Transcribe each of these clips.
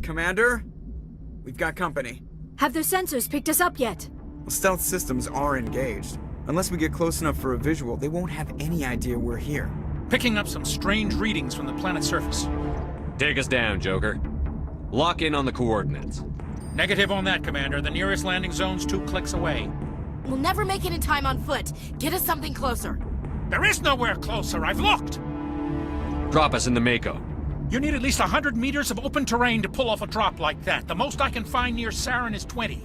Commander? We've got company. Have their sensors picked us up yet? Well, stealth systems are engaged. Unless we get close enough for a visual, they won't have any idea we're here. Picking up some strange readings from the planet's surface. Take us down, Joker. Lock in on the coordinates. Negative on that, Commander. The nearest landing zone's 2 clicks away. We'll never make it in time on foot. Get us something closer. There is nowhere closer. I've looked. Drop us in the Mako. You need at least 100 meters of open terrain to pull off a drop like that. The most I can find near Saren is 20.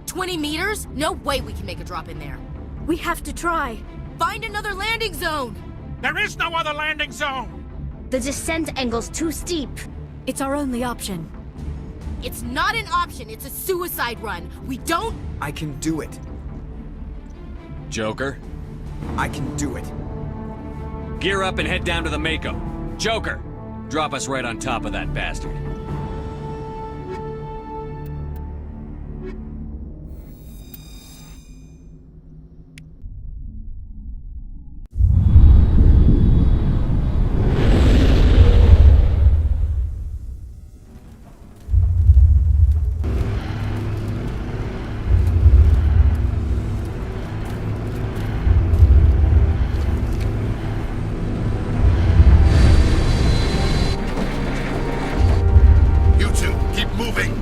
20 meters? No way we can make a drop in there. We have to try. Find another landing zone! There is no other landing zone! The descent angle's too steep. It's our only option. It's not an option, it's a suicide run. We don't... I can do it. Joker, I can do it. gear up and head down to the Mako. Joker, drop us right on top of that bastard.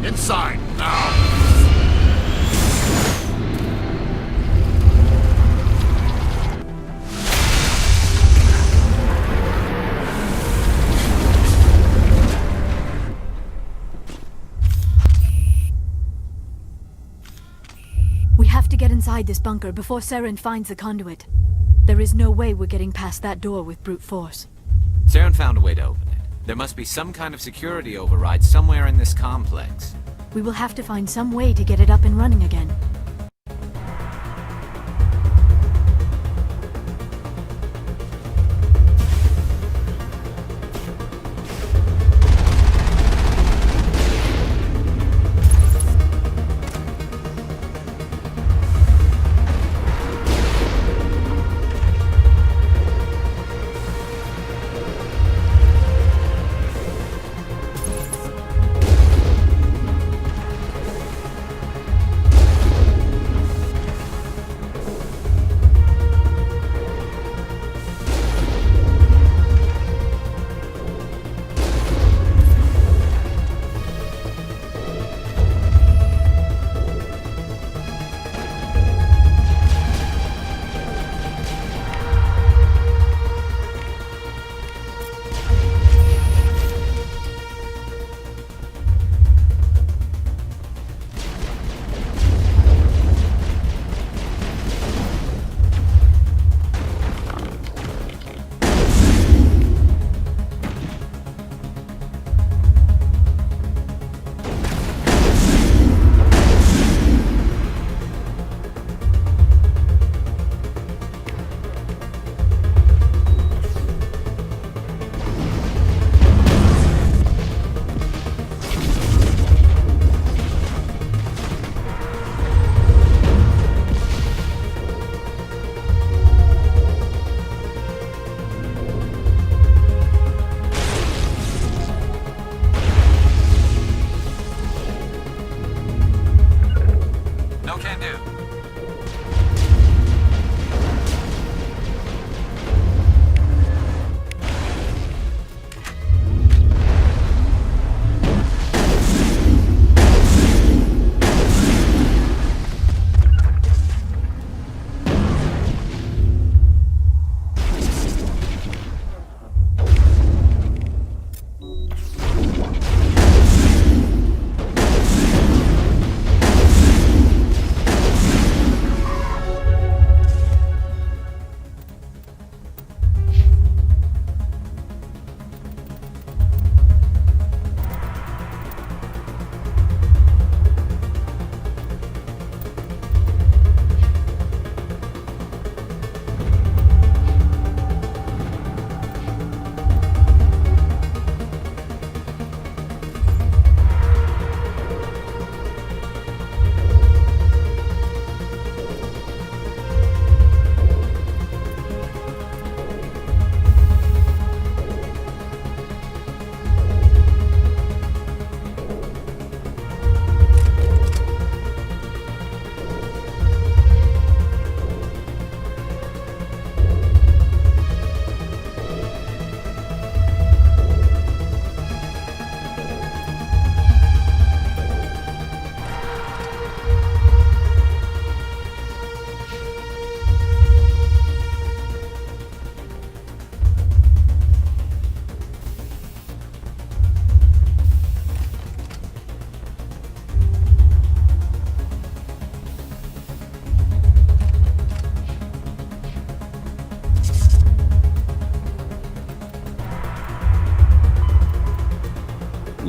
Inside, now! We have to get inside this bunker before Saren finds the conduit. There is no way we're getting past that door with brute force. Saren found a way to open it. There must be some kind of security override somewhere in this complex. We will have to find some way to get it up and running again.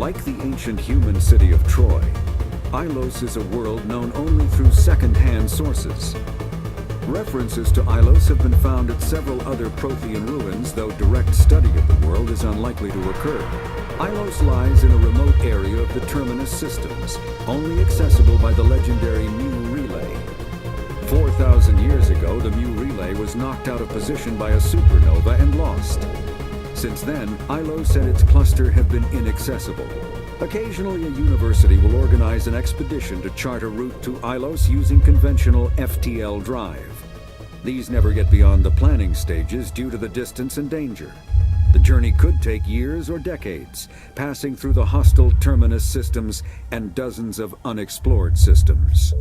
Like the ancient human city of Troy, Ilos is a world known only through second-hand sources. References to Ilos have been found at several other Prothean ruins, though direct study of the world is unlikely to occur. Ilos lies in a remote area of the Terminus systems, only accessible by the legendary Mu Relay. 4,000 years ago, the Mu Relay was knocked out of position by a supernova and lost. Since then, Ilos and its cluster have been inaccessible. Occasionally, a university will organize an expedition to chart a route to Ilos using conventional FTL drive. These never get beyond the planning stages due to the distance and danger. The journey could take years or decades, passing through the hostile Terminus systems and dozens of unexplored systems.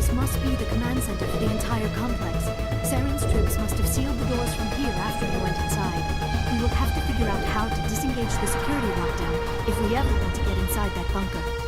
This must be the command center for the entire complex. Saren's troops must have sealed the doors from here after he went inside. We will have to figure out how to disengage the security lockdown if we ever want to get inside that bunker.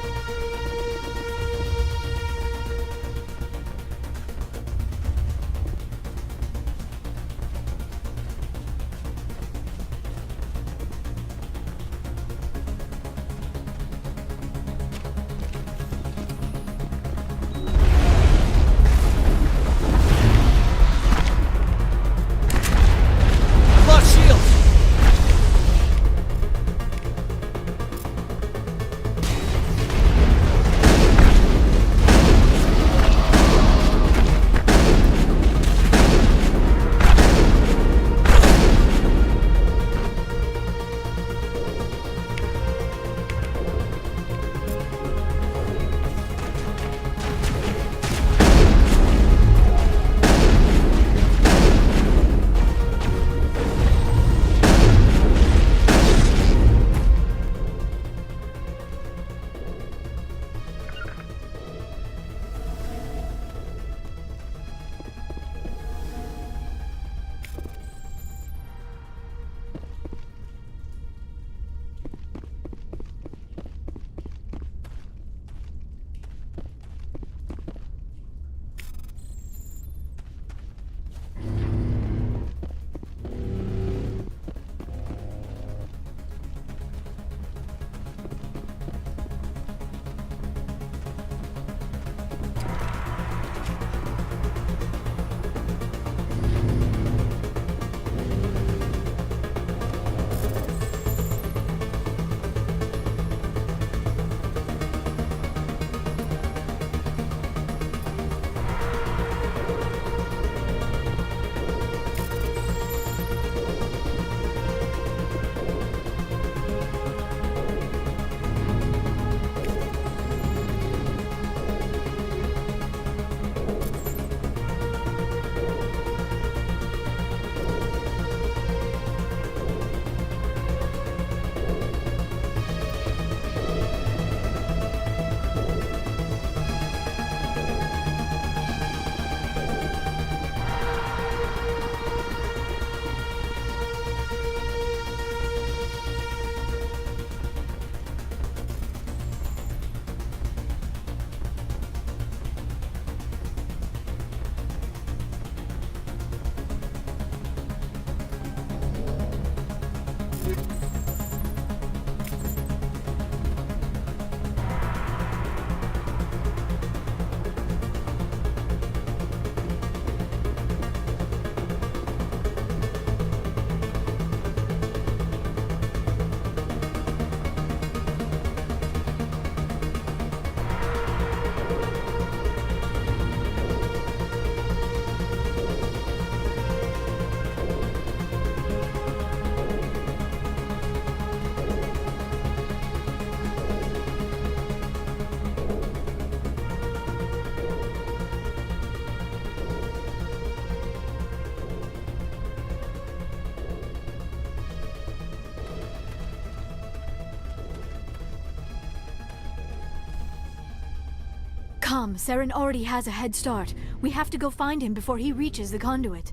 Come, Saren already has a head start. We have to go find him before he reaches the conduit.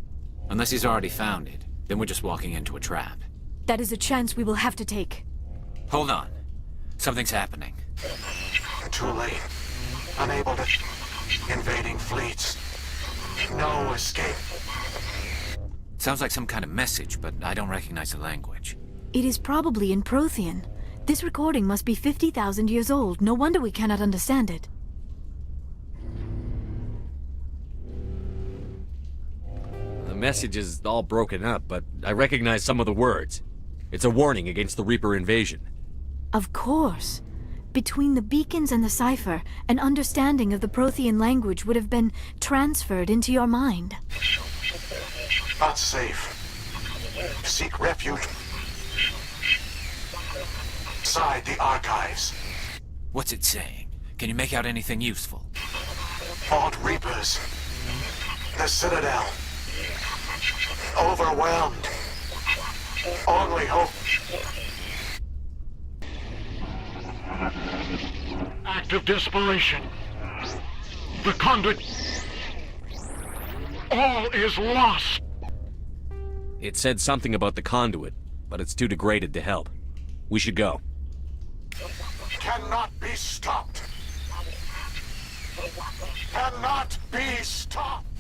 Unless he's already found it, then we're just walking into a trap. That is a chance we will have to take. Hold on. Something's happening. Too late. Unable to... Invading fleets. No escape. Sounds like some kind of message, but I don't recognize the language. It is probably in Prothean. This recording must be 50,000 years old. No wonder we cannot understand it. The message is all broken up, but I recognize some of the words. It's a warning against the Reaper invasion. Of course. Between the beacons and the cipher, an understanding of the Prothean language would have been transferred into your mind. Not safe. Seek refuge inside the archives. What's it saying? Can you make out anything useful? Fought Reapers. The Citadel. Overwhelmed. Only hope. Act of desperation. The conduit... All is lost! It said something about the conduit, but it's too degraded to help. We should go. Cannot be stopped! Cannot be stopped!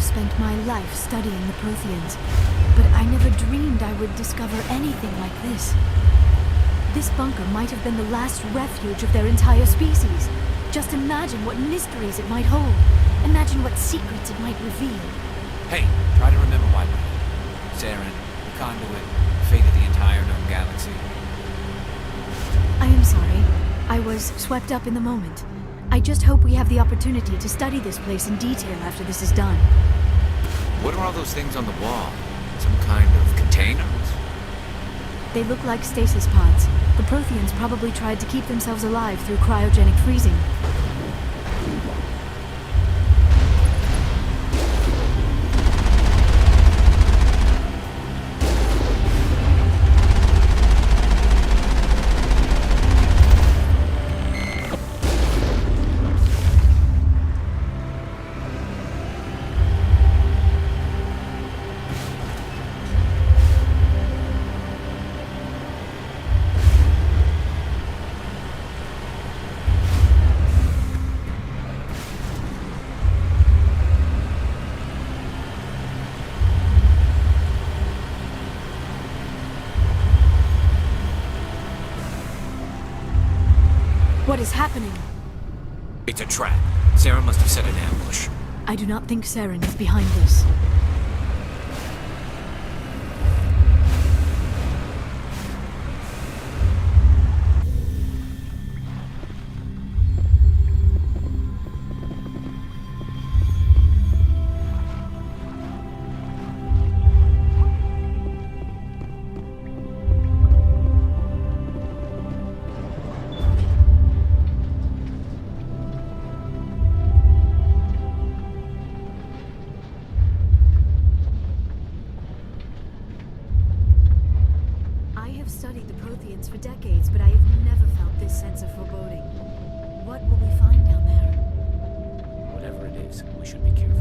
spent my life studying the Protheans, but I never dreamed I would discover anything like this. This bunker might have been the last refuge of their entire species. Just imagine what mysteries it might hold. Imagine what secrets it might reveal. Hey, try to remember why we're here. Saren, the conduit, the fate of the entire known galaxy. I am sorry. I was swept up in the moment. I just hope we have the opportunity to study this place in detail after this is done. What are all those things on the wall? Some kind of containers? They look like stasis pods. The Protheans probably tried to keep themselves alive through cryogenic freezing. What is happening? It's a trap. Sarah must have set an ambush. I do not think Saren is behind this. Studied the Protheans for decades, but I have never felt this sense of foreboding. What will we find down there? Whatever it is, we should be careful.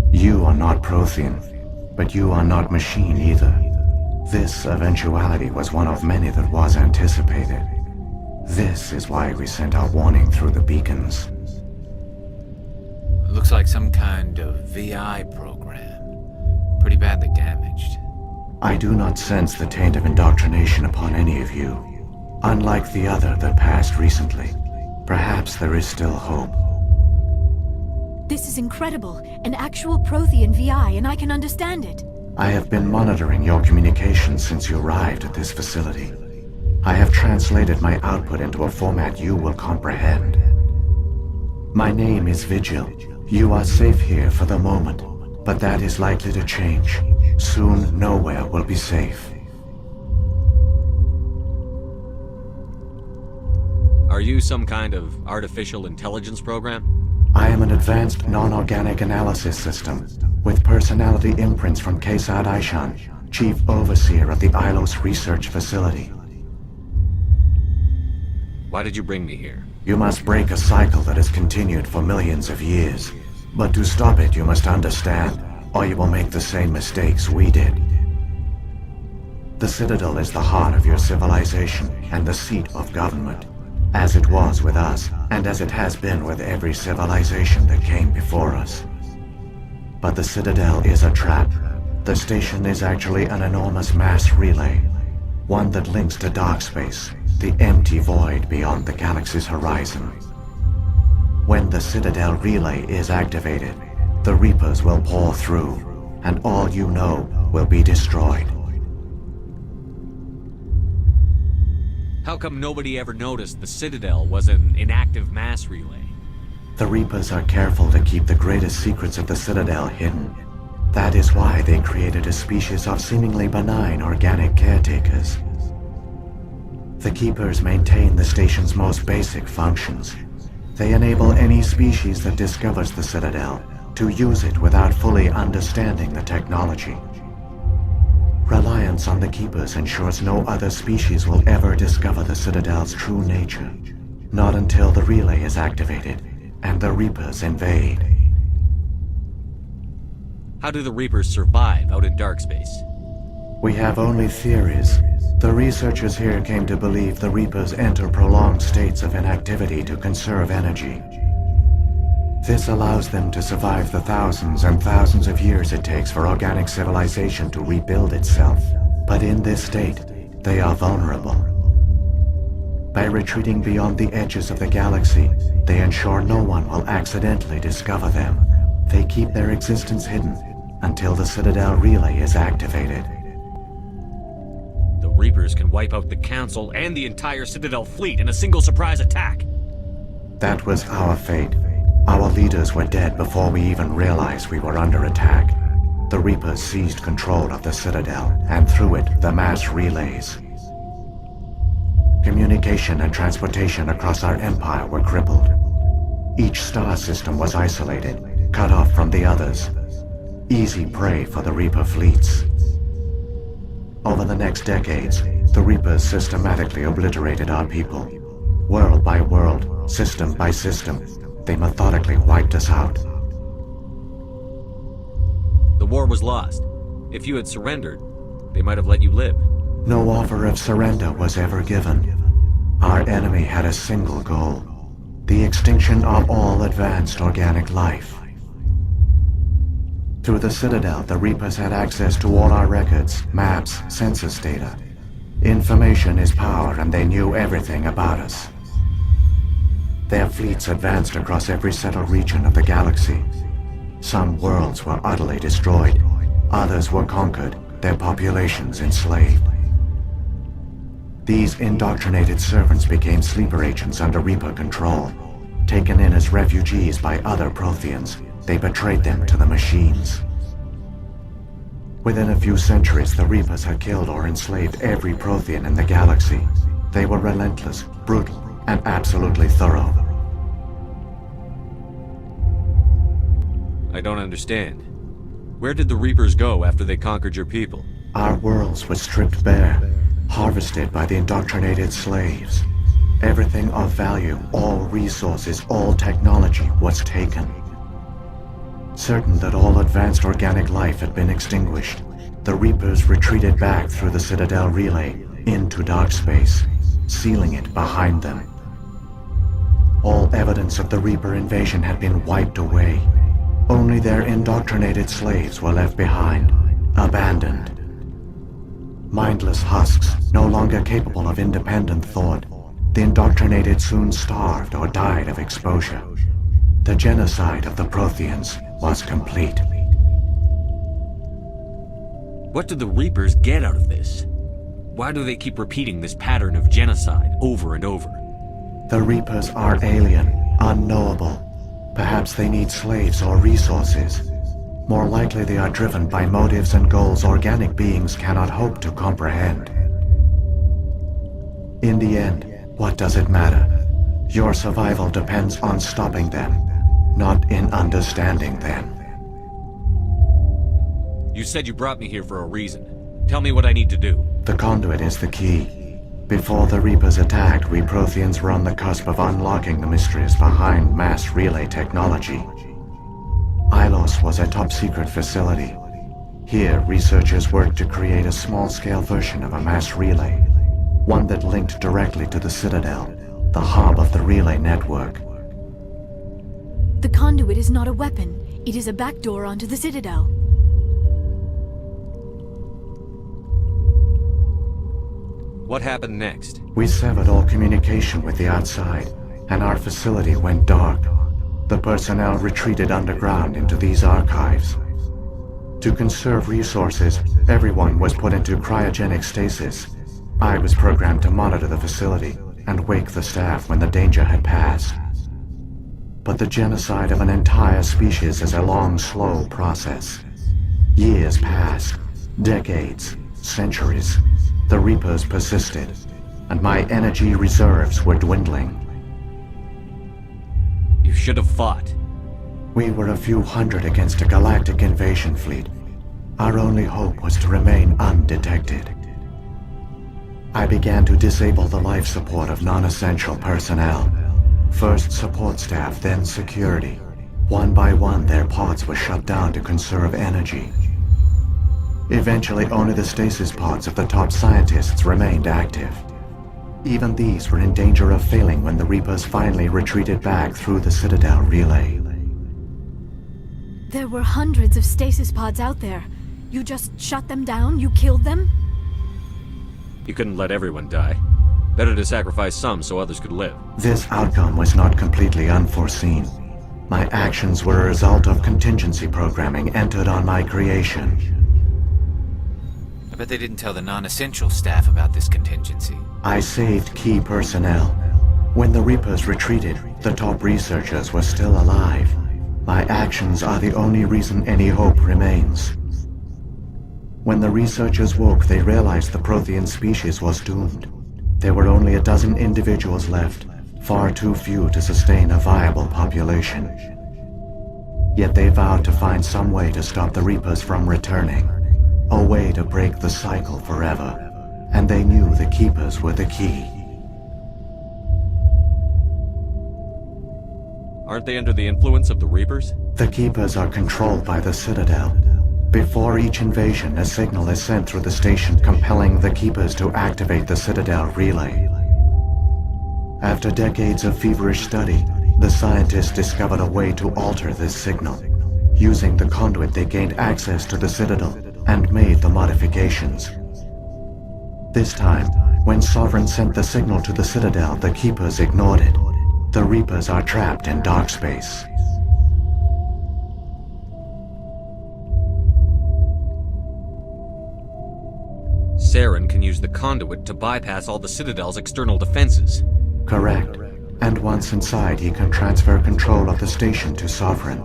You are not Prothean, but you are not machine either. This eventuality was one of many that was anticipated. This is why we sent our warning through the beacons. Looks like some kind of VI program. Pretty badly damaged. I do not sense the taint of indoctrination upon any of you. Unlike the other that passed recently, perhaps there is still hope. This is incredible. An actual Prothean VI, and I can understand it. I have been monitoring your communications since you arrived at this facility. I have translated my output into a format you will comprehend. My name is Vigil. You are safe here for the moment, but that is likely to change. Soon, nowhere will be safe. Are you some kind of artificial intelligence program? I am an advanced non-organic analysis system, with personality imprints from Kesad Aishan, Chief Overseer of the Ilos Research Facility. Why did you bring me here? You must break a cycle that has continued for millions of years. But to stop it, you must understand, or you will make the same mistakes we did. The Citadel is the heart of your civilization and the seat of government, as it was with us, and as it has been with every civilization that came before us. But the Citadel is a trap. The station is actually an enormous mass relay, one that links to dark space, the empty void beyond the galaxy's horizon. When the Citadel relay is activated, the Reapers will pour through, and all you know will be destroyed. How come nobody ever noticed the Citadel was an inactive mass relay? The Reapers are careful to keep the greatest secrets of the Citadel hidden. That is why they created a species of seemingly benign organic caretakers. The Keepers maintain the station's most basic functions. They enable any species that discovers the Citadel to use it without fully understanding the technology. Reliance on the Keepers ensures no other species will ever discover the Citadel's true nature. Not until the relay is activated, and the Reapers invade. How do the Reapers survive out in dark space? We have only theories. The researchers here came to believe the Reapers enter prolonged states of inactivity to conserve energy. This allows them to survive the thousands and thousands of years it takes for organic civilization to rebuild itself. But in this state, they are vulnerable. By retreating beyond the edges of the galaxy, they ensure no one will accidentally discover them. They keep their existence hidden until the Citadel relay is activated. The Reapers can wipe out the Council and the entire Citadel fleet in a single surprise attack. That was our fate. Our leaders were dead before we even realized we were under attack. The Reapers seized control of the Citadel, and through it, the mass relays. Communication and transportation across our empire were crippled. Each star system was isolated, cut off from the others. Easy prey for the Reaper fleets. Over the next decades, the Reapers systematically obliterated our people. World by world, system by system, they methodically wiped us out. The war was lost. If you had surrendered, they might have let you live. No offer of surrender was ever given. Our enemy had a single goal: the extinction of all advanced organic life. Through the Citadel, the Reapers had access to all our records, maps, census data. Information is power, and they knew everything about us. Their fleets advanced across every settled region of the galaxy. Some worlds were utterly destroyed. Others were conquered, their populations enslaved. These indoctrinated servants became sleeper agents under Reaper control. Taken in as refugees by other Protheans, they betrayed them to the machines. Within a few centuries, the Reapers had killed or enslaved every Prothean in the galaxy. They were relentless, brutal, and absolutely thorough. I don't understand. Where did the Reapers go after they conquered your people? Our worlds were stripped bare, harvested by the indoctrinated slaves. Everything of value, all resources, all technology was taken. Certain that all advanced organic life had been extinguished, the Reapers retreated back through the Citadel relay into dark space, sealing it behind them. All evidence of the Reaper invasion had been wiped away. Only their indoctrinated slaves were left behind, abandoned. Mindless husks, no longer capable of independent thought, the indoctrinated soon starved or died of exposure. The genocide of the Protheans was complete. What do the Reapers get out of this? Why do they keep repeating this pattern of genocide over and over? The Reapers are alien, unknowable. Perhaps they need slaves or resources. More likely they are driven by motives and goals organic beings cannot hope to comprehend. In the end, what does it matter? Your survival depends on stopping them, not in understanding them. You said you brought me here for a reason. Tell me what I need to do. The conduit is the key. Before the Reapers attacked, we Protheans were on the cusp of unlocking the mysteries behind mass relay technology. Ilos was a top-secret facility. Here, researchers worked to create a small-scale version of a mass relay, one that linked directly to the Citadel, the hub of the relay network. The conduit is not a weapon. It is a backdoor onto the Citadel. What happened next? We severed all communication with the outside, and our facility went dark. The personnel retreated underground into these archives. To conserve resources, everyone was put into cryogenic stasis. I was programmed to monitor the facility and wake the staff when the danger had passed. But the genocide of an entire species is a long, slow process. Years passed, decades, centuries. The Reapers persisted, and my energy reserves were dwindling. You should have fought. We were a few hundred against a galactic invasion fleet. Our only hope was to remain undetected. I began to disable the life support of non-essential personnel. First support staff, then security. One by one, their pods were shut down to conserve energy. Eventually, only the stasis pods of the top scientists remained active. Even these were in danger of failing when the Reapers finally retreated back through the Citadel relay. There were hundreds of stasis pods out there. You just shut them down? You killed them? You couldn't let everyone die. Better to sacrifice some so others could live. This outcome was not completely unforeseen. My actions were a result of contingency programming entered on my creation. I bet they didn't tell the non-essential staff about this contingency. I saved key personnel. When the Reapers retreated, the top researchers were still alive. My actions are the only reason any hope remains. When the researchers woke, they realized the Prothean species was doomed. There were only a dozen individuals left, far too few to sustain a viable population. Yet they vowed to find some way to stop the Reapers from returning. A way to break the cycle forever, and they knew the Keepers were the key. Aren't they under the influence of the Reapers? The Keepers are controlled by the Citadel. Before each invasion, a signal is sent through the station compelling the Keepers to activate the Citadel relay. After decades of feverish study, the scientists discovered a way to alter this signal. Using the conduit, they gained access to the Citadel and made the modifications. This time, when Sovereign sent the signal to the Citadel, the Keepers ignored it. The Reapers are trapped in dark space. Saren can use the conduit to bypass all the Citadel's external defenses. Correct. And once inside, he can transfer control of the station to Sovereign.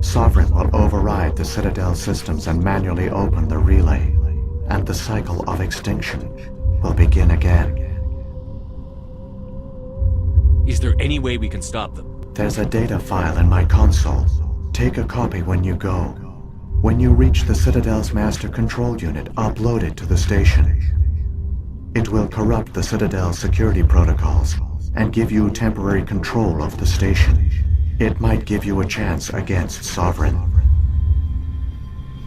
Sovereign will override the Citadel systems and manually open the relay, and the cycle of extinction will begin again. Is there any way we can stop them? There's a data file in my console. Take a copy when you go. When you reach the Citadel's master control unit, upload it to the station. It will corrupt the Citadel's security protocols and give you temporary control of the station. It might give you a chance against Sovereign.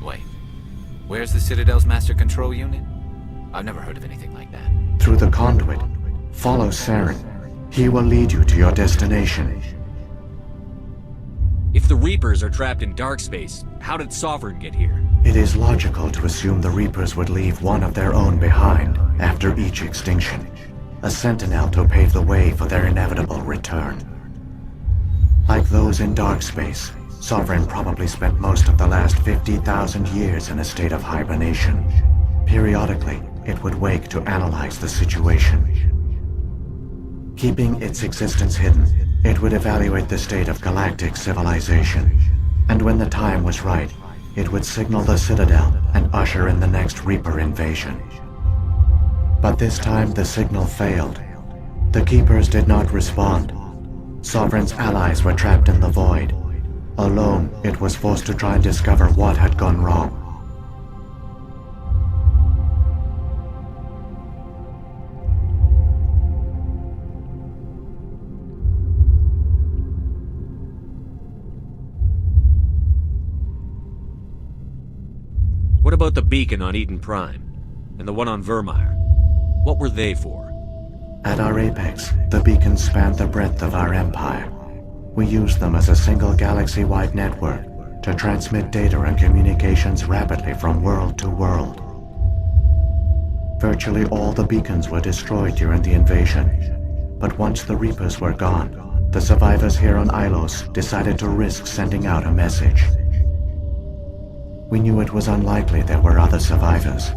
Wait. Where's the Citadel's master control unit? I've never heard of anything like that. Through the conduit, follow Saren. He will lead you to your destination. If the Reapers are trapped in dark space, how did Sovereign get here? It is logical to assume the Reapers would leave one of their own behind after each extinction. A sentinel to pave the way for their inevitable return. Like those in dark space, Sovereign probably spent most of the last 50,000 years in a state of hibernation. Periodically, it would wake to analyze the situation. Keeping its existence hidden, it would evaluate the state of galactic civilization. And when the time was right, it would signal the Citadel and usher in the next Reaper invasion. But this time the signal failed. The Keepers did not respond. Sovereign's allies were trapped in the void. Alone, it was forced to try and discover what had gone wrong. What about the beacon on Eden Prime? And the one on Vermeer? What were they for? At our apex, the beacons spanned the breadth of our empire. We used them as a single galaxy-wide network to transmit data and communications rapidly from world to world. Virtually all the beacons were destroyed during the invasion. But once the Reapers were gone, the survivors here on Ilos decided to risk sending out a message. We knew it was unlikely there were other survivors,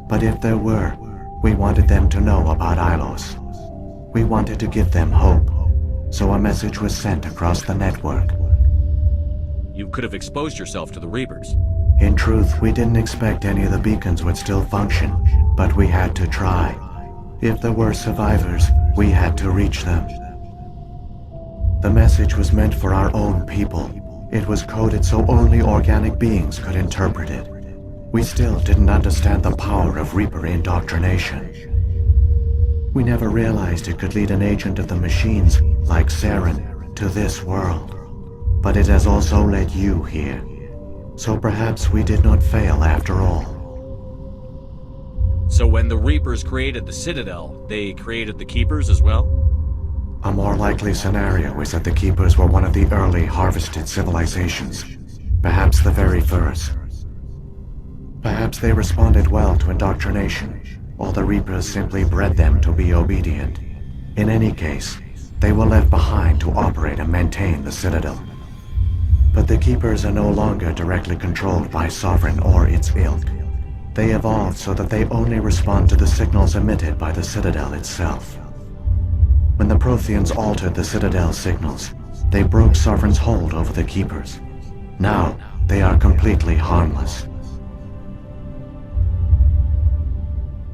but if there were, we wanted them to know about Ilos. We wanted to give them hope, so a message was sent across the network. You could have exposed yourself to the Reapers. In truth, we didn't expect any of the beacons would still function, but we had to try. If there were survivors, we had to reach them. The message was meant for our own people. It was coded so only organic beings could interpret it. We still didn't understand the power of Reaper indoctrination. We never realized it could lead an agent of the machines, like Saren, to this world. But it has also led you here. So perhaps we did not fail after all. So when the Reapers created the Citadel, they created the Keepers as well? A more likely scenario is that the Keepers were one of the early harvested civilizations. Perhaps the very first. Perhaps they responded well to indoctrination, or the Reapers simply bred them to be obedient. In any case, they were left behind to operate and maintain the Citadel. But the Keepers are no longer directly controlled by Sovereign or its ilk. They evolved so that they only respond to the signals emitted by the Citadel itself. When the Protheans altered the Citadel's signals, they broke Sovereign's hold over the Keepers. Now, they are completely harmless.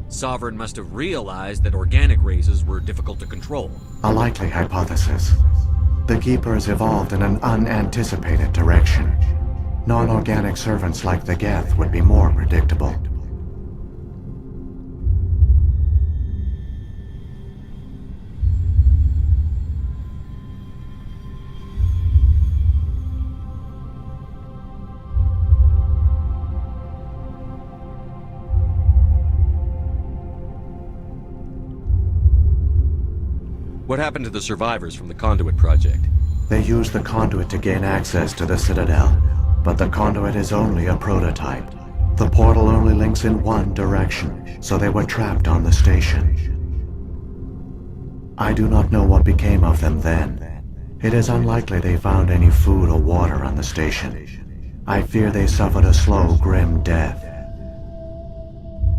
Sovereign must have realized that organic races were difficult to control. A likely hypothesis. The Keepers evolved in an unanticipated direction. Non-organic servants like the Geth would be more predictable. What happened to the survivors from the Conduit project? They used the conduit to gain access to the Citadel, but the conduit is only a prototype. The portal only links in one direction, so they were trapped on the station. I do not know what became of them then. It is unlikely they found any food or water on the station. I fear they suffered a slow, grim death.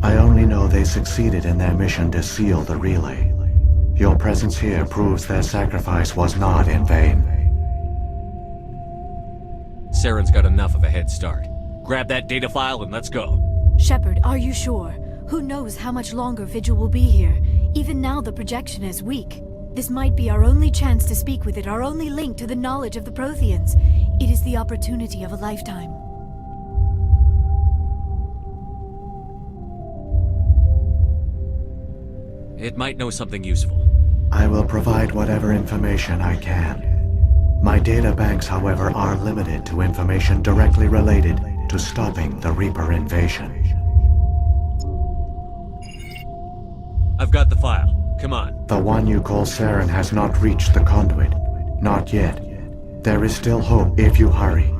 I only know they succeeded in their mission to seal the relay. Your presence here proves their sacrifice was not in vain. Saren's got enough of a head start. Grab that data file and let's go. Shepard, are you sure? Who knows how much longer Vigil will be here? Even now the projection is weak. This might be our only chance to speak with it, our only link to the knowledge of the Protheans. It is the opportunity of a lifetime. It might know something useful. I will provide whatever information I can. My data banks, however, are limited to information directly related to stopping the Reaper invasion. I've got the file. Come on. The one you call Saren has not reached the conduit. Not yet. There is still hope if you hurry.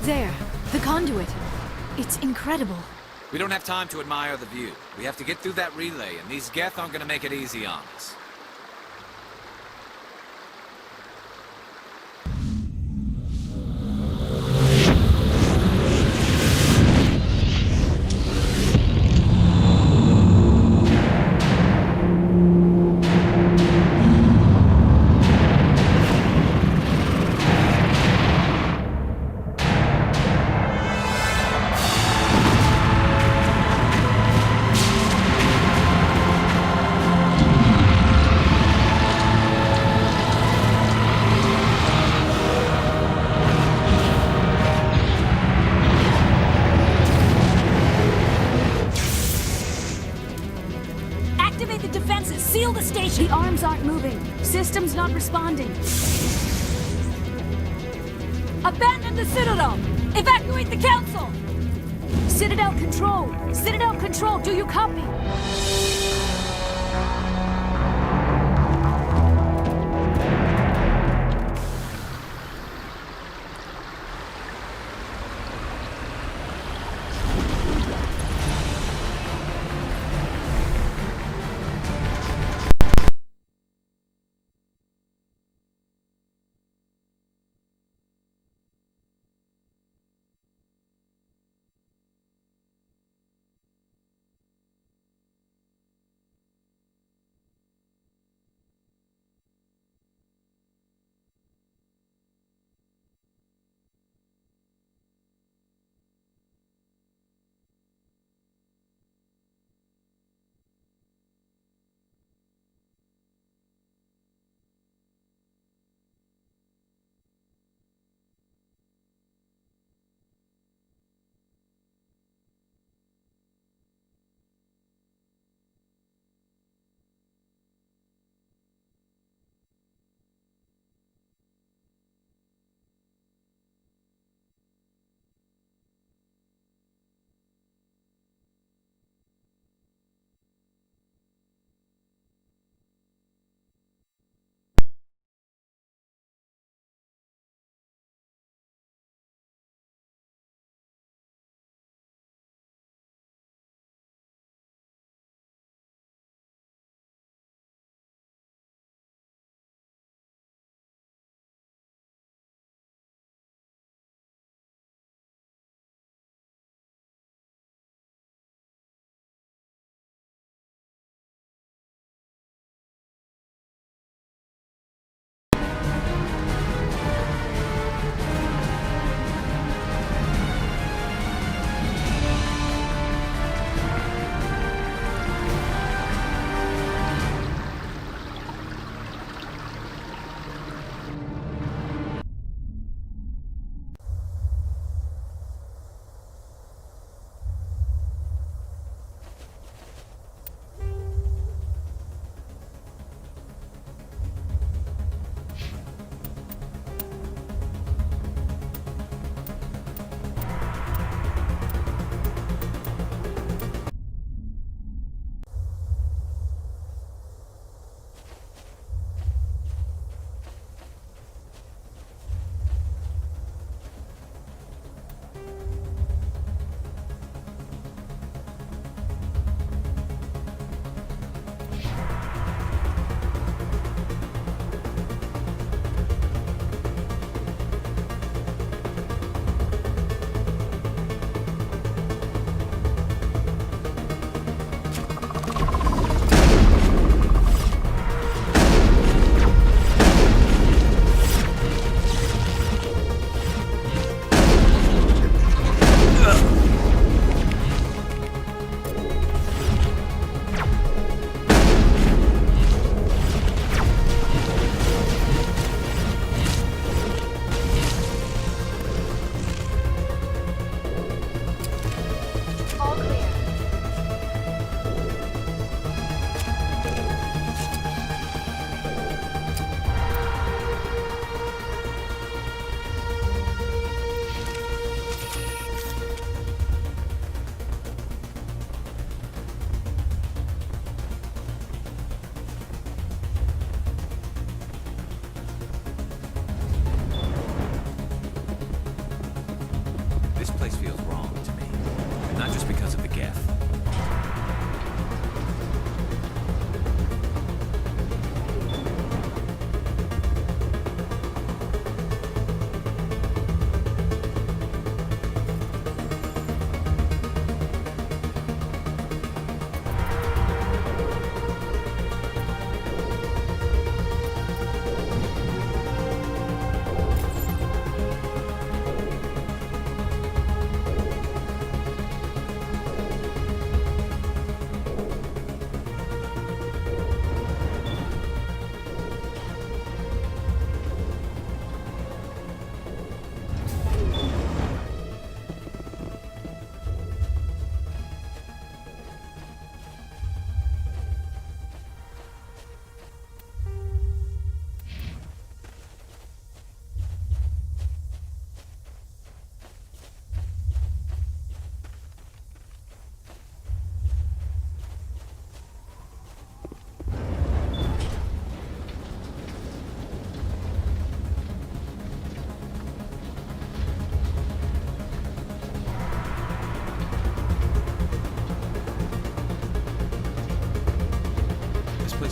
There, the conduit. It's incredible. We don't have time to admire the view. We have to get through that relay, and these Geth aren't gonna make it easy on us. Activate the defenses! Seal the station! The arms aren't moving. System's not responding. Abandon the Citadel! Evacuate the Council! Citadel Control! Citadel Control, do you copy?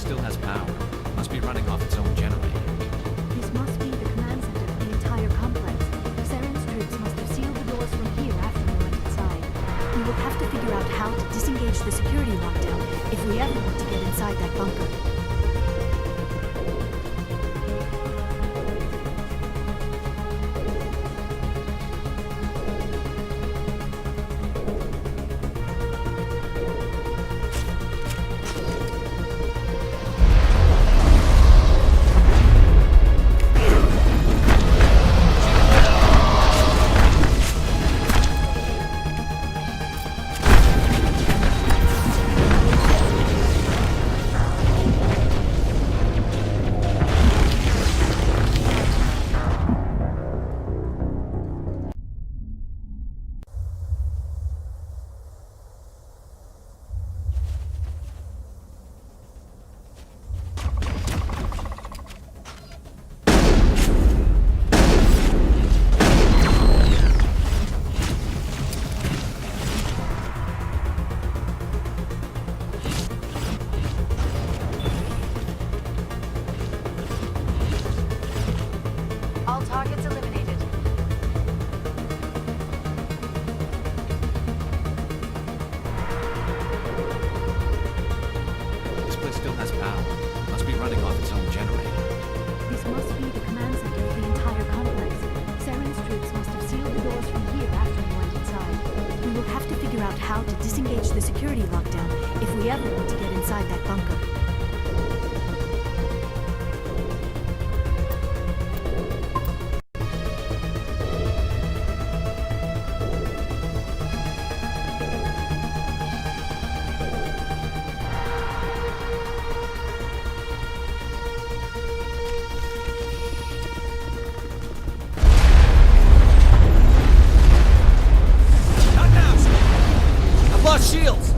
place still has power. Must be running off its own generator. This must be the command center for the entire complex. Saren's troops must have sealed the doors from here after we went inside. We will have to figure out how to disengage the security lockdown if we ever want to get inside that bunker. All targets eliminated. This place still has power. Must be running off its own generator. This must be the command center for the entire complex. Saren's troops must have sealed the doors from here after we went inside. We will have to figure out how to disengage the security lockdown if we ever want to get inside that bunker. I've lost shields!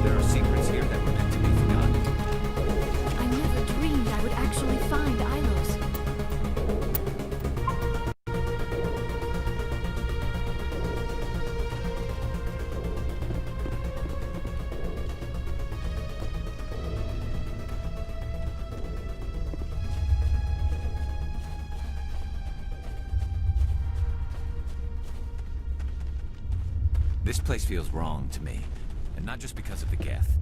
There are secrets here that were meant to be forgotten. I never dreamed I would actually find Ilos. This place feels wrong to me, and not just because of the Geth.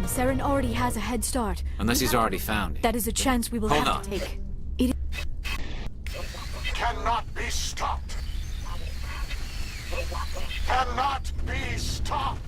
come, Saren already has a head start. Unless he's already found it. That is a chance we will Hold have on. to take. Cannot be stopped. Cannot be stopped.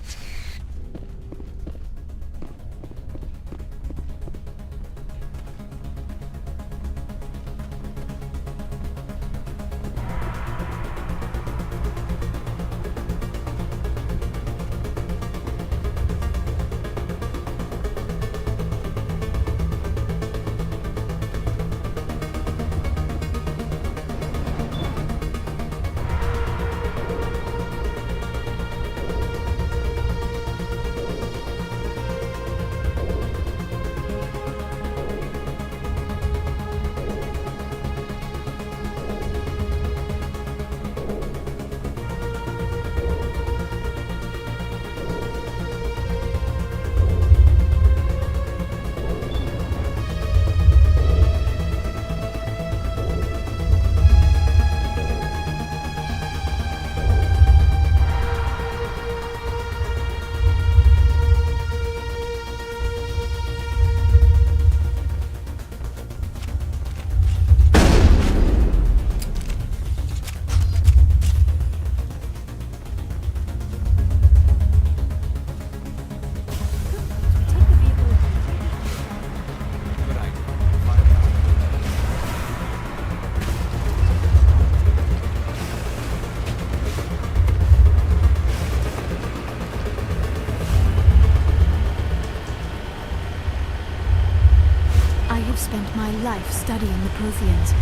Spent my life studying the Protheans,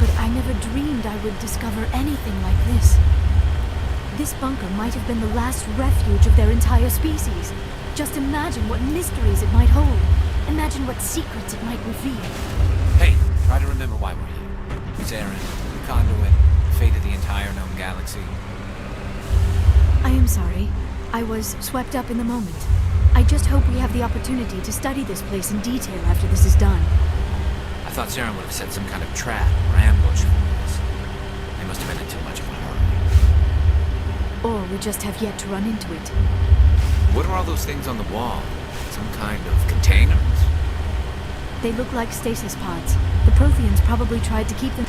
but I never dreamed I would discover anything like this. This bunker might have been the last refuge of their entire species. Just imagine what mysteries it might hold. Imagine what secrets it might reveal. Hey, try to remember why we're here. Saren, the conduit, the fate of the entire known galaxy. I am sorry. I was swept up in the moment. I just hope we have the opportunity to study this place in detail after this is done. I thought Saren would have set some kind of trap or ambush for us. They must have been in too much of a hurry. Or we just have yet to run into it. What are all those things on the wall? Some kind of containers? They look like stasis pods. The Protheans probably tried to keep them...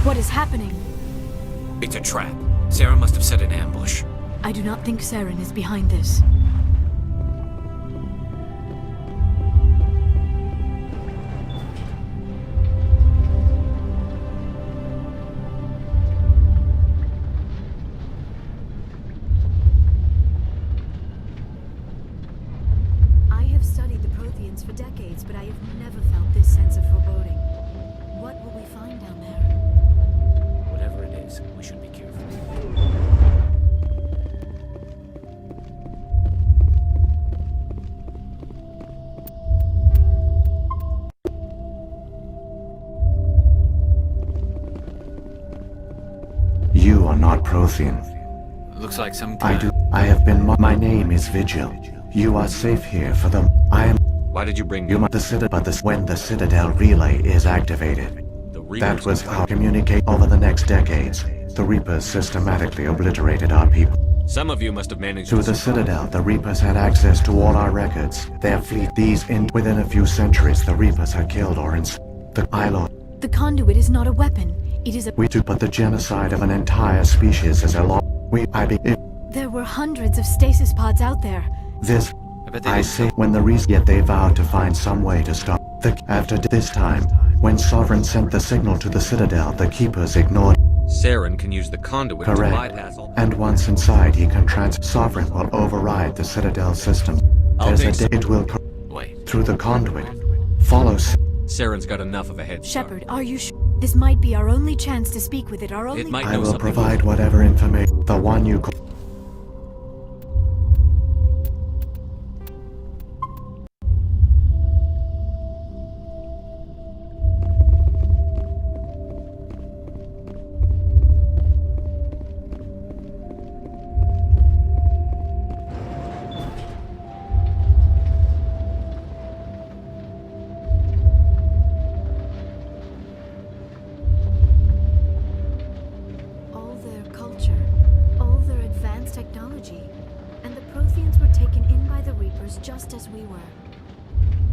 What is happening? It's a trap. Saren must have set an ambush. I do not think Saren is behind this. I have studied the Protheans for decades, but I have never felt this sense of foreboding. What will we find down there? Whatever it is, we should be careful. You are not Prothean. Looks like some kind... I have been... My name is Vigil. You are safe here for the... I am... Why did you bring me? You must... when the Citadel relay is activated. That was how communicate over the next decades. The Reapers systematically obliterated our people. Some of you must have managed Through the Citadel, the Reapers had access to all our records. Their fleet, within a few centuries, the Reapers had killed or the ILO. The conduit is not a weapon. It is a... But the genocide of an entire species is a law. There were hundreds of stasis pods out there. This... bet they I did say when the reason yet they vowed to find some way to stop after this time, when Sovereign sent the signal to the Citadel, the Keepers ignored. Saren can use the conduit to Correct. bypass all... And once inside, he can Sovereign will override the Citadel system. I'll There's take it will Wait. through the conduit. Follow. Saren's got enough of a head start. Shepard, are you sure? This might be our only chance to speak with it, our only... It might I know will something. provide whatever information. The one you call. All their culture, all their advanced technology, and the Protheans were taken in by the Reapers just as we were.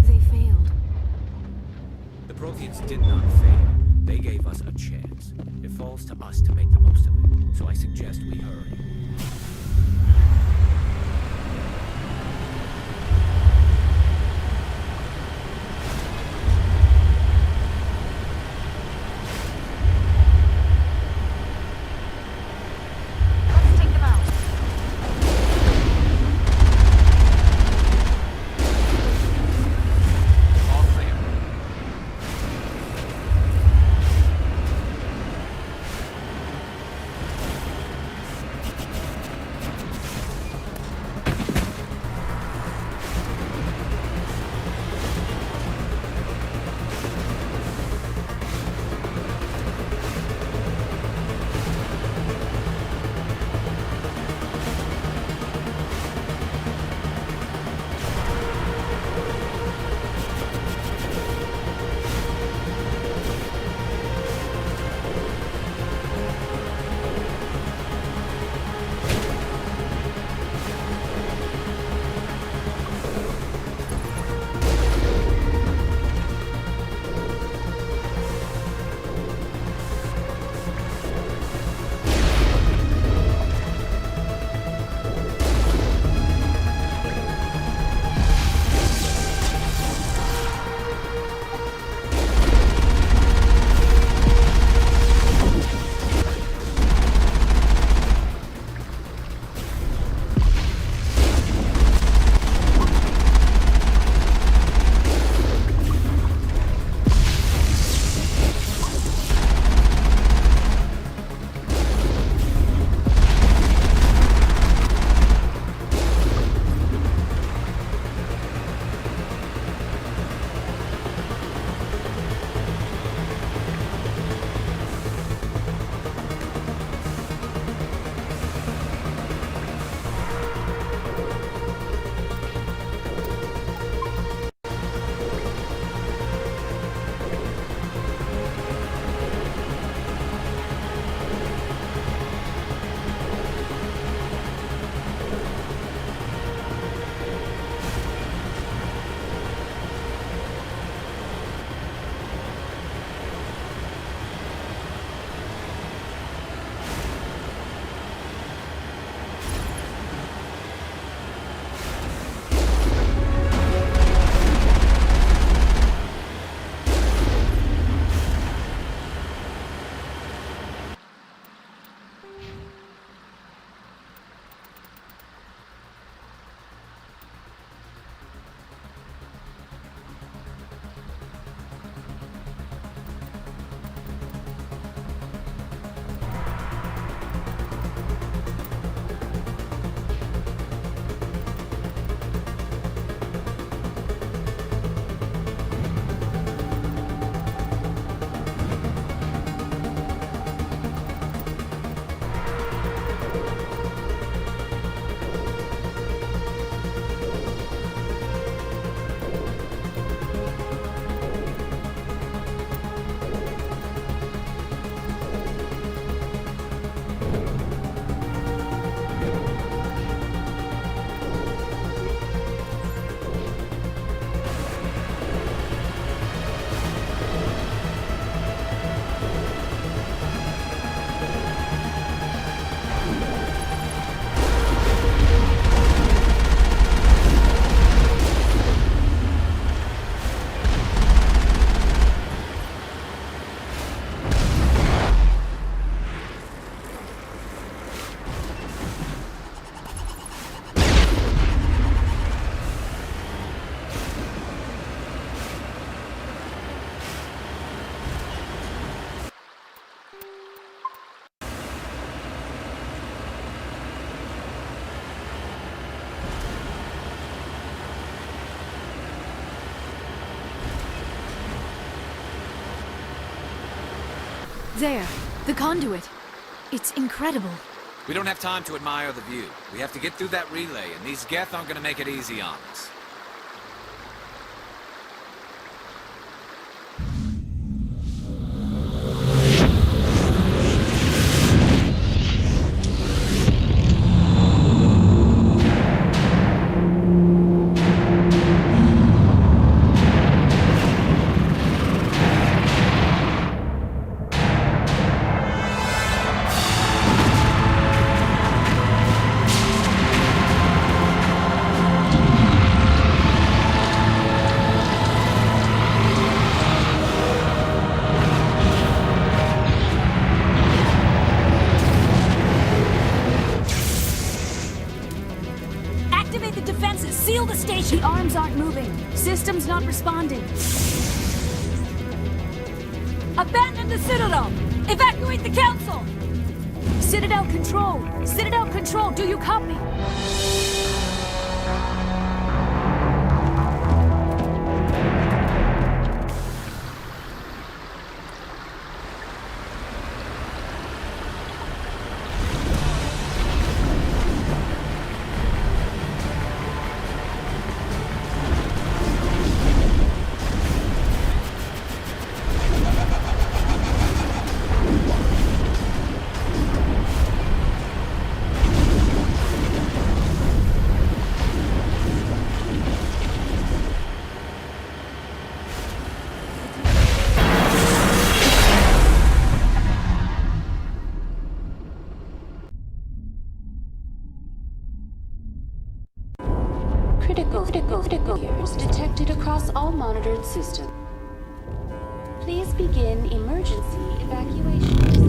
They failed. The Protheans did not fail. They gave us a chance. It falls to us to make the most of it. So I suggest we hurry. Let's take them out. All clear. There, the conduit. It's incredible. We don't have time to admire the view. We have to get through that relay, and these Geth aren't gonna make it easy on us. Activate the defenses! Seal the station! The arms aren't moving. System's not responding. Abandon the Citadel! Evacuate the Council! Citadel Control! Citadel Control, do you copy? Critical failures detected across all monitored systems. Please begin emergency evacuation.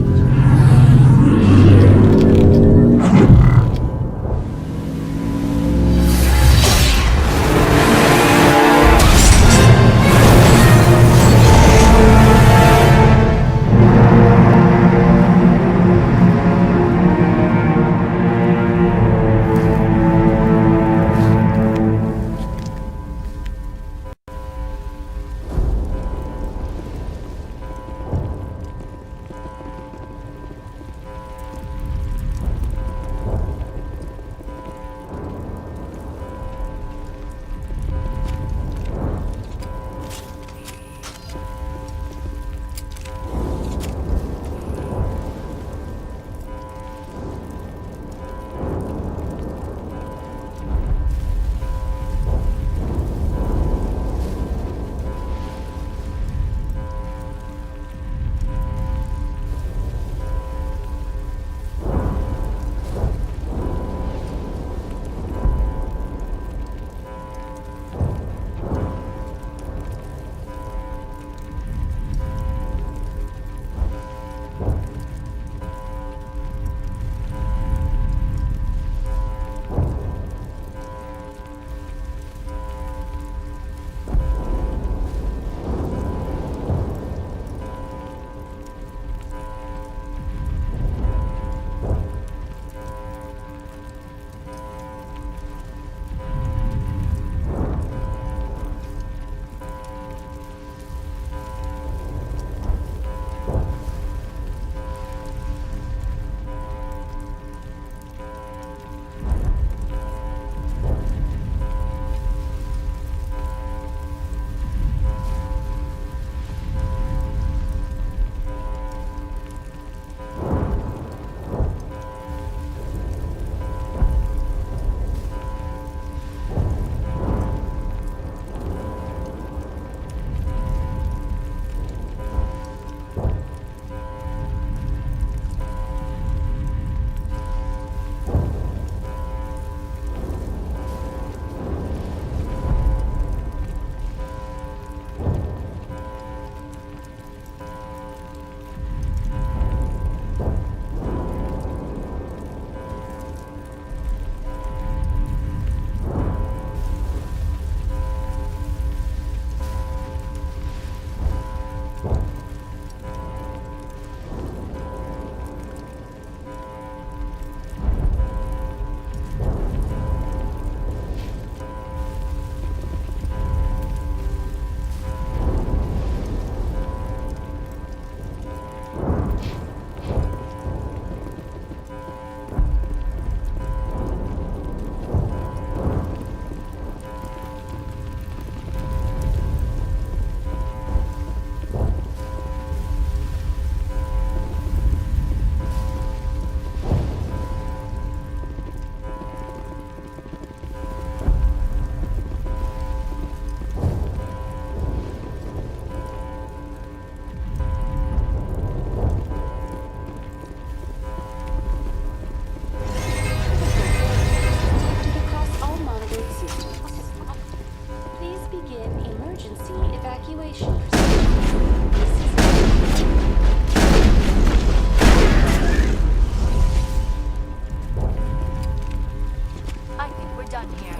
done here?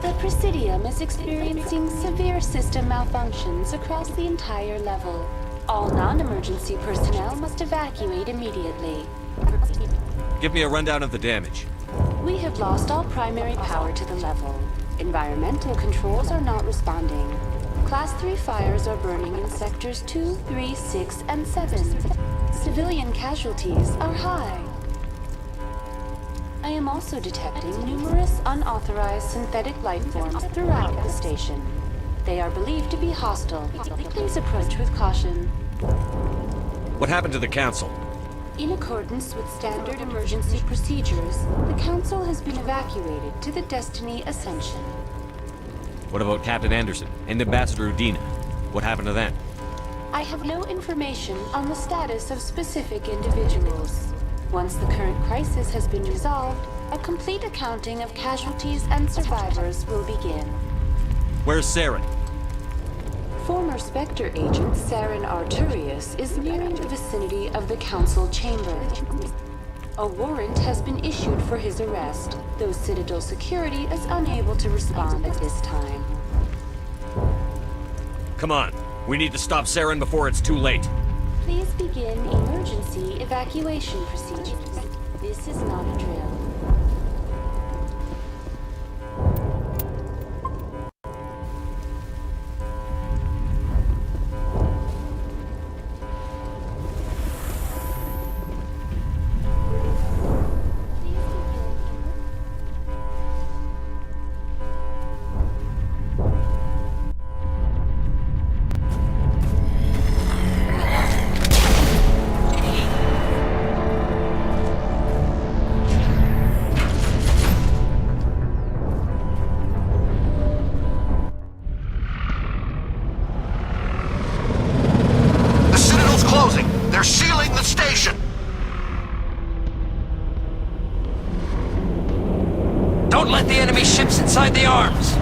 The Presidium is experiencing severe system malfunctions across the entire level. All non-emergency personnel must evacuate immediately. Give me a rundown of the damage. We have lost all primary power to the level. Environmental controls are not responding. Class 3 fires are burning in sectors 2, 3, 6, and 7. Civilian casualties are high. I am also detecting numerous unauthorized synthetic life forms throughout the station. They are believed to be hostile. Please approach with caution. What happened to the Council? In accordance with standard emergency procedures, the Council has been evacuated to the Destiny Ascension. What about Captain Anderson and Ambassador Udina? What happened to them? I have no information on the status of specific individuals. Once the current crisis has been resolved, a complete accounting of casualties and survivors will begin. Where's Saren? Former Spectre agent Saren Arturius is nearing the vicinity of the Council chamber. A warrant has been issued for his arrest, though Citadel security is unable to respond at this time. Come on. We need to stop Saren before it's too late. Please begin emergency evacuation procedures. This is not a drill. They're sealing the station! Don't let the enemy ships inside the arms!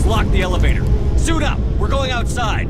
Lock the elevator. Suit up! We're going outside!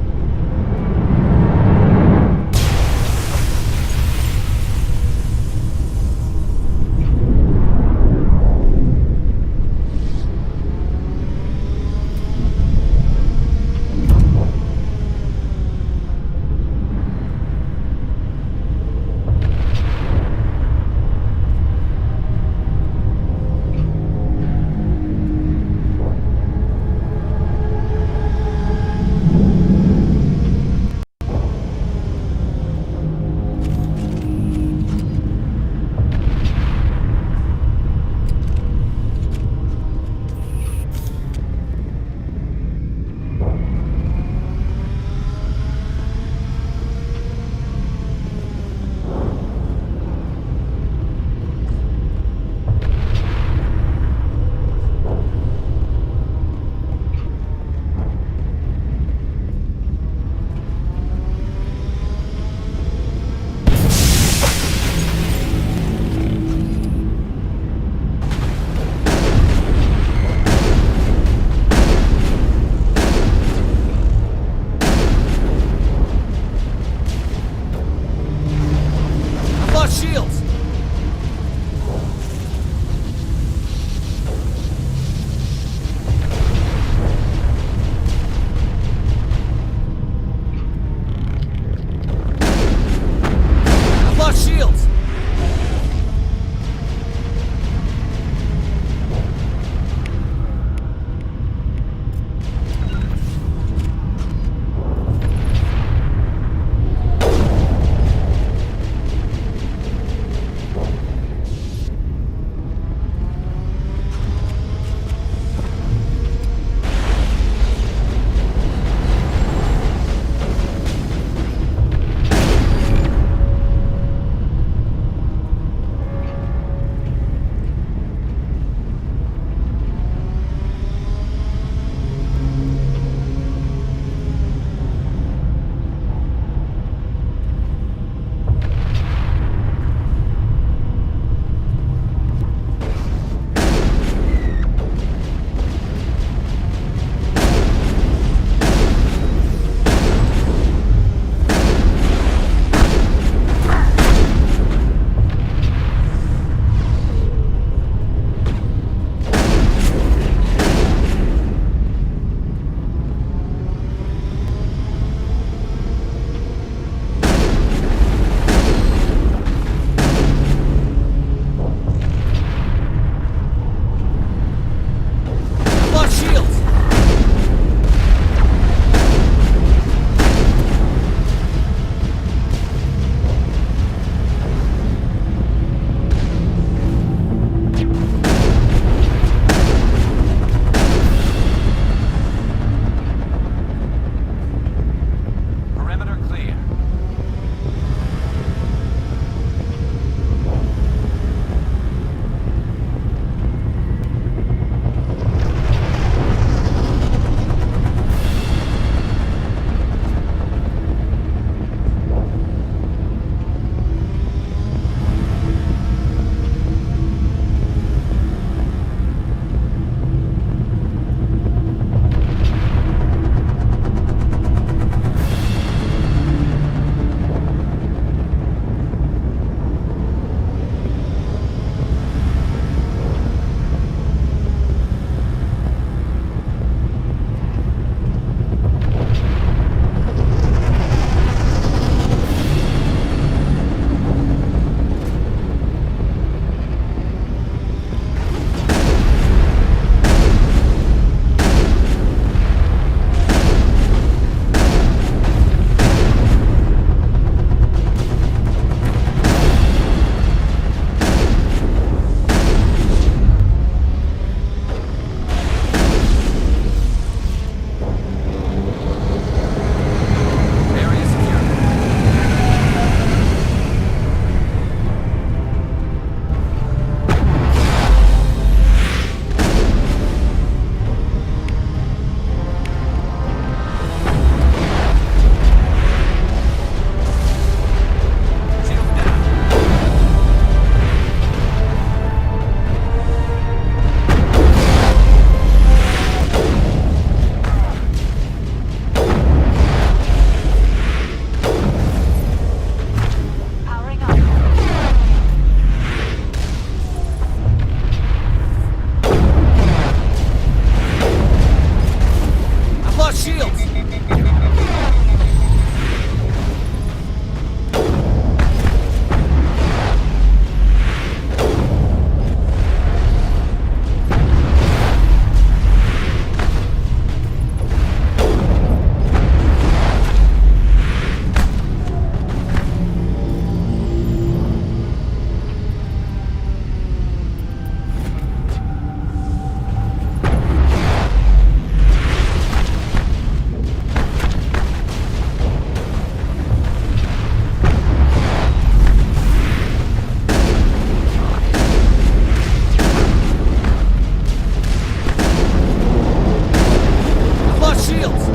shields!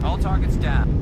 All targets down.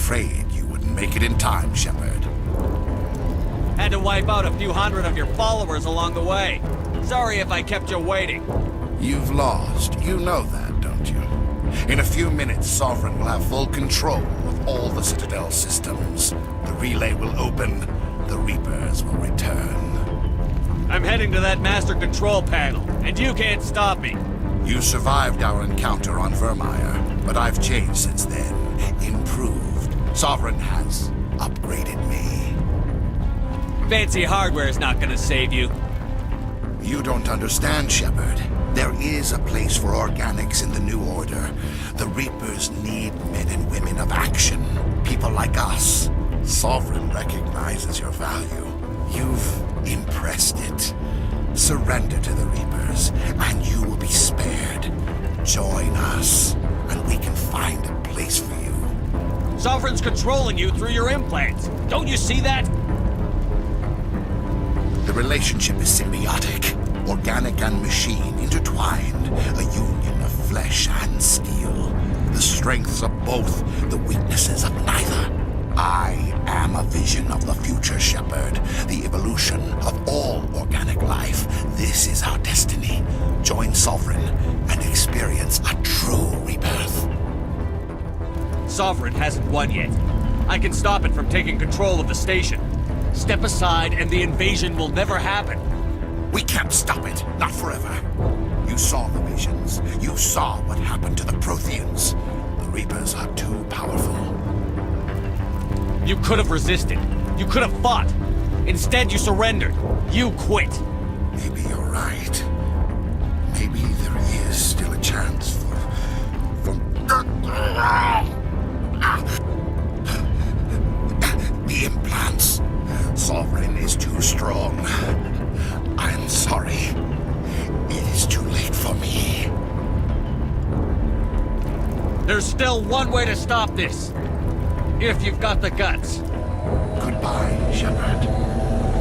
afraid you wouldn't make it in time, Shepard. Had to wipe out a few hundred of your followers along the way. Sorry if I kept you waiting. You've lost. You know that, don't you? In a few minutes, Sovereign will have full control of all the Citadel systems. The relay will open. The Reapers will return. I'm heading to that master control panel, and you can't stop me. You survived our encounter on Vermeer, but I've changed since then. Improved. Sovereign has upgraded me. Fancy hardware's not gonna save you. You don't understand, Shepard. There is a place for organics in the New Order. The Reapers need men and women of action. People like us. Sovereign recognizes your value. You've impressed it. Surrender to the Reapers, and you will be spared. Join us, and we can find a place for you. Sovereign's controlling you through your implants. Don't you see that? The relationship is symbiotic. Organic and machine intertwined. A union of flesh and steel. The strengths of both, the weaknesses of neither. I am a vision of the future, Shepard. The evolution of all organic life. This is our destiny. Join Sovereign and experience a true rebirth. Sovereign hasn't won yet. I can stop it from taking control of the station. Step aside and the invasion will never happen. We can't stop it. Not forever. You saw the visions. You saw what happened to the Protheans. The Reapers are too powerful. You could have resisted. You could have fought. Instead, you surrendered. You quit. Maybe you're right. Maybe there is still a chance for... The implants. Sovereign is too strong. I'm sorry. It is too late for me. There's still one way to stop this. If you've got the guts. Goodbye, Shepard.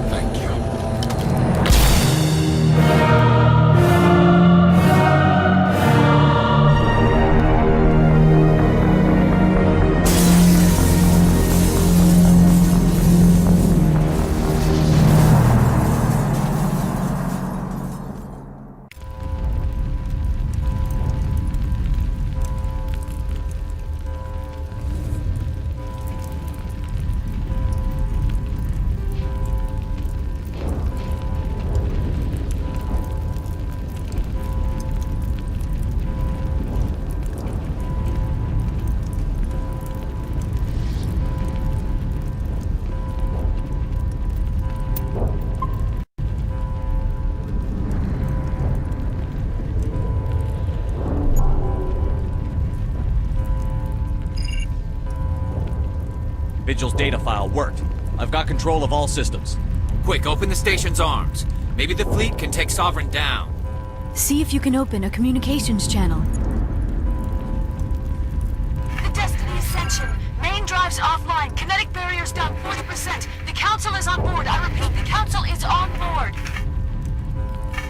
Thank you. Vigil's data file worked. I've got control of all systems. Quick, open the station's arms. Maybe the fleet can take Sovereign down. See if you can open a communications channel. The Destiny Ascension. Main drives offline. Kinetic barriers down 40%. The Council is on board. I repeat, the Council is on board.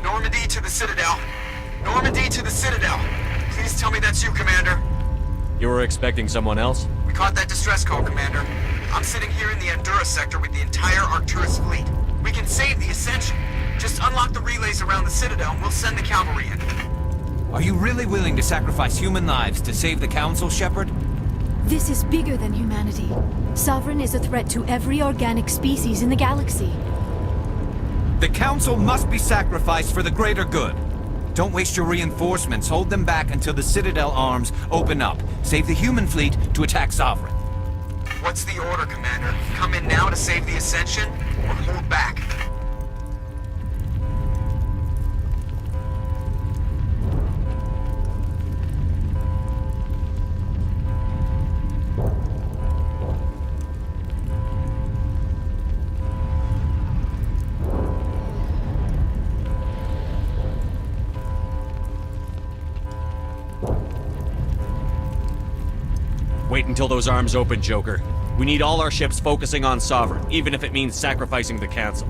Normandy to the Citadel. Normandy to the Citadel. Please tell me that's you, Commander. You were expecting someone else? We caught that distress call, Commander. I'm sitting here in the Andurra sector with the entire Arcturus fleet. We can save the Ascension. Just unlock the relays around the Citadel and we'll send the cavalry in. Are you really willing to sacrifice human lives to save the Council, Shepard? This is bigger than humanity. Sovereign is a threat to every organic species in the galaxy. The Council must be sacrificed for the greater good. Don't waste your reinforcements. Hold them back until the Citadel arms open up. Save the human fleet to attack Sovereign. What's the order, Commander? Come in now to save the Ascension, or hold back? Wait until those arms open, Joker. We need all our ships focusing on Sovereign, even if it means sacrificing the Council.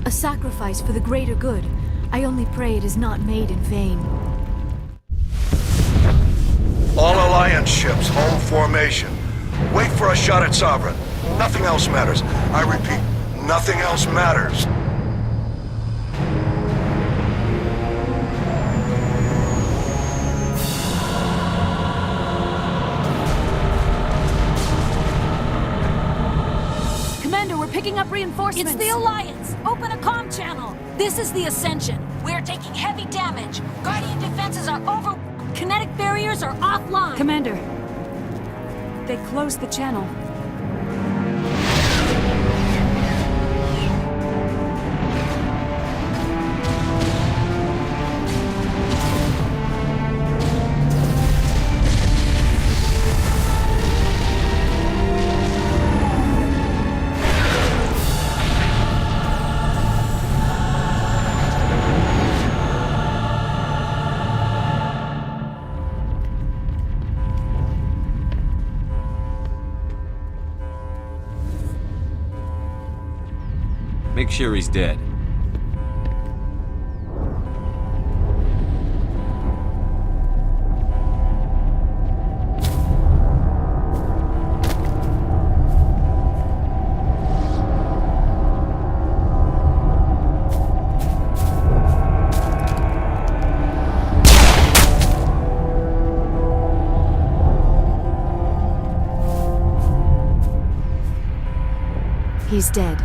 A sacrifice for the greater good. I only pray it is not made in vain. All Alliance ships, hold formation. Wait for a shot at Sovereign. Nothing else matters. I repeat, nothing else matters. Commander, we're picking up reinforcements. It's the Alliance! Open a comm channel! This is the Ascension. We're taking heavy damage. Guardian defenses are over... Kinetic barriers are offline. Commander, they closed the channel. Make sure he's dead. He's dead.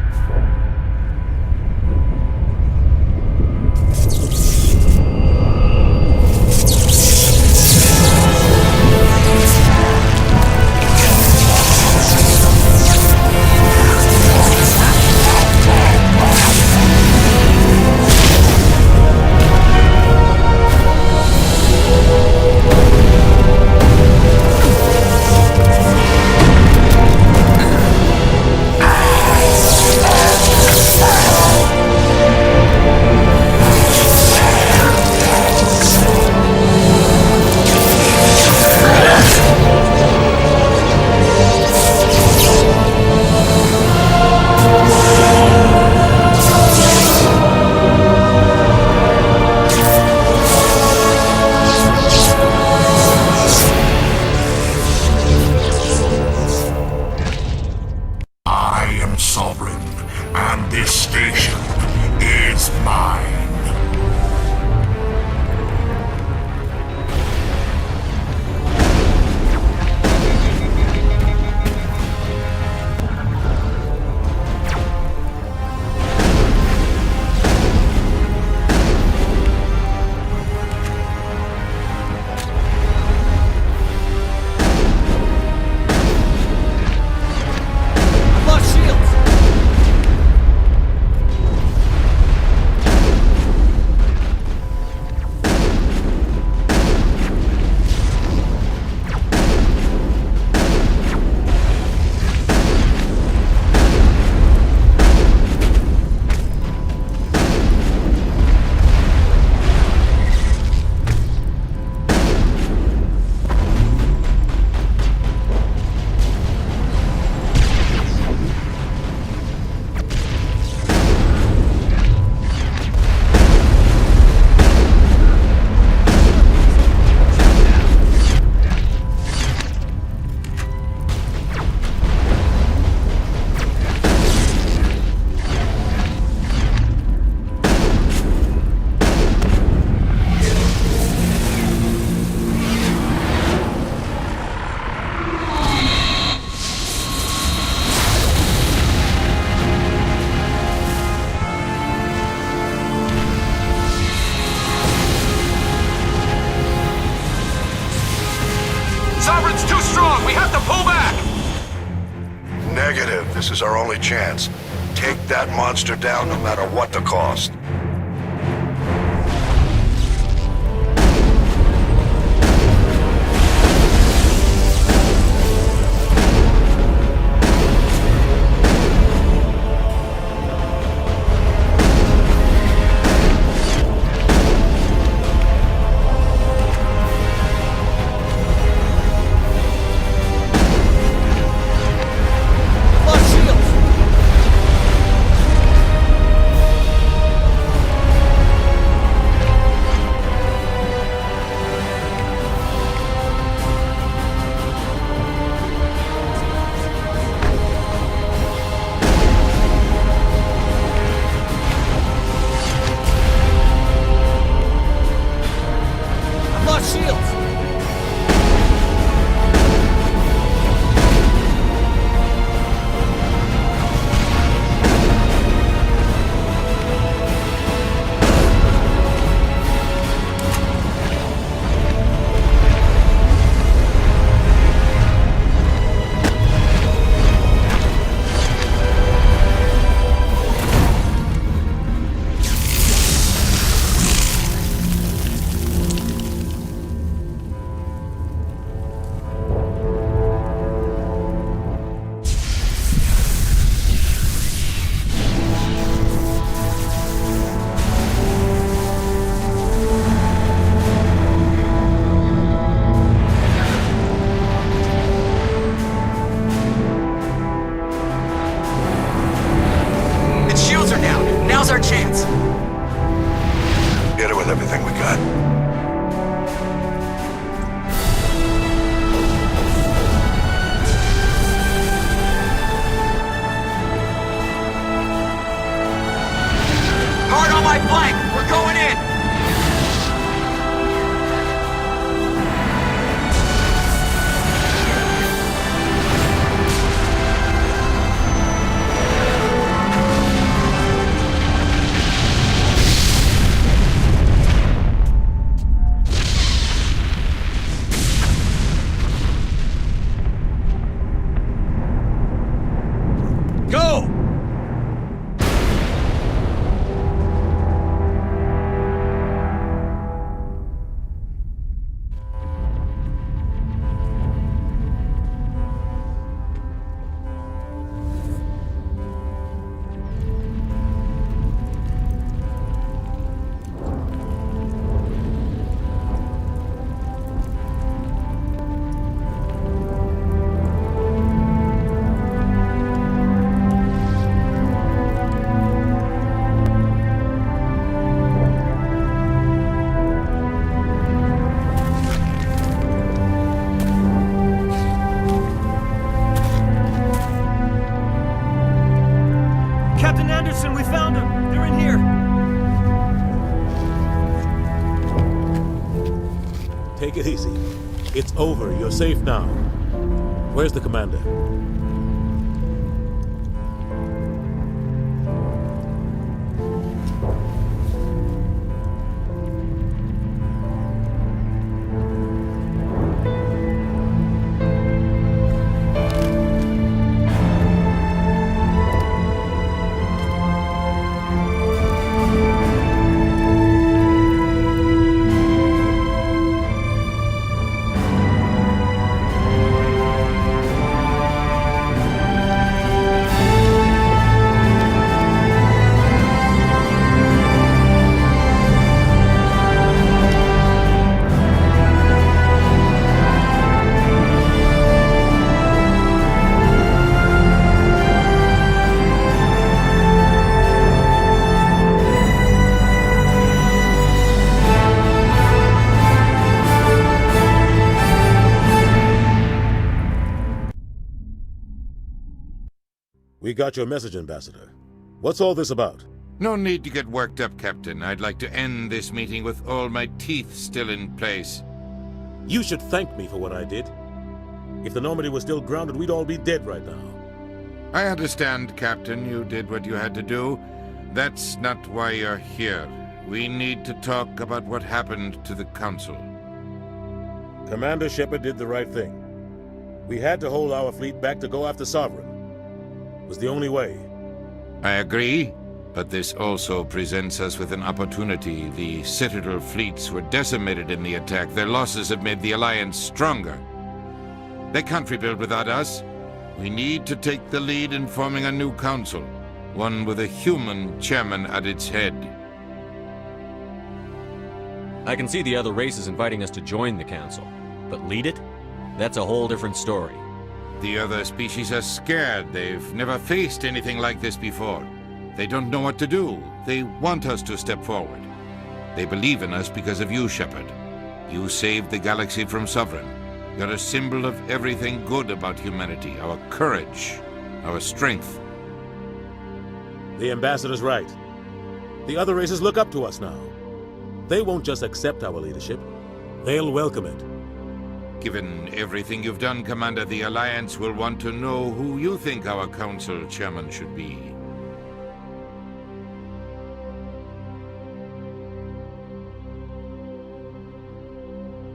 This is our only chance. Take that monster down no matter what the cost. Take it easy. It's over. You're safe now. Where's the commander? We got your message, Ambassador. What's all this about? No need to get worked up, Captain. I'd like to end this meeting with all my teeth still in place. You should thank me for what I did. If the Normandy was still grounded, we'd all be dead right now. I understand, Captain. You did what you had to do. That's not why you're here. We need to talk about what happened to the Council. Commander Shepard did the right thing. We had to hold our fleet back to go after Sovereign. It was the only way. I agree, but this also presents us with an opportunity. The Citadel fleets were decimated in the attack. Their losses have made the Alliance stronger. They can't rebuild without us. We need to take the lead in forming a new council, one with a human chairman at its head. I can see the other races inviting us to join the council, but lead it? That's a whole different story. The other species are scared. They've never faced anything like this before. They don't know what to do. They want us to step forward. They believe in us because of you, Shepard. You saved the galaxy from Sovereign. You're a symbol of everything good about humanity, our courage, our strength. The Ambassador's right. The other races look up to us now. They won't just accept our leadership. They'll welcome it. Given everything you've done, Commander, the Alliance will want to know who you think our Council Chairman should be.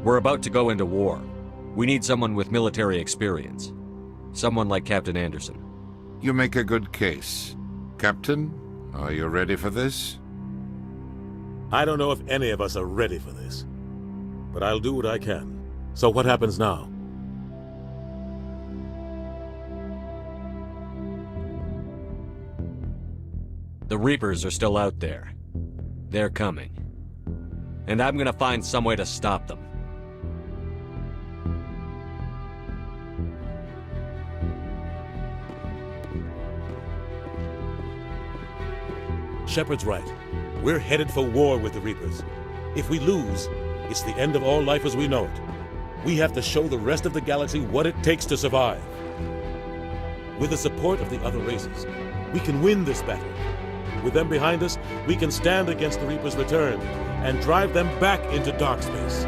We're about to go into war. We need someone with military experience. Someone like Captain Anderson. You make a good case. Captain, are you ready for this? I don't know if any of us are ready for this, but I'll do what I can. So what happens now? The Reapers are still out there. They're coming. And I'm gonna find some way to stop them. Shepard's right. We're headed for war with the Reapers. If we lose, it's the end of all life as we know it. We have to show the rest of the galaxy what it takes to survive. With the support of the other races, we can win this battle. With them behind us, we can stand against the Reapers' return and drive them back into dark space.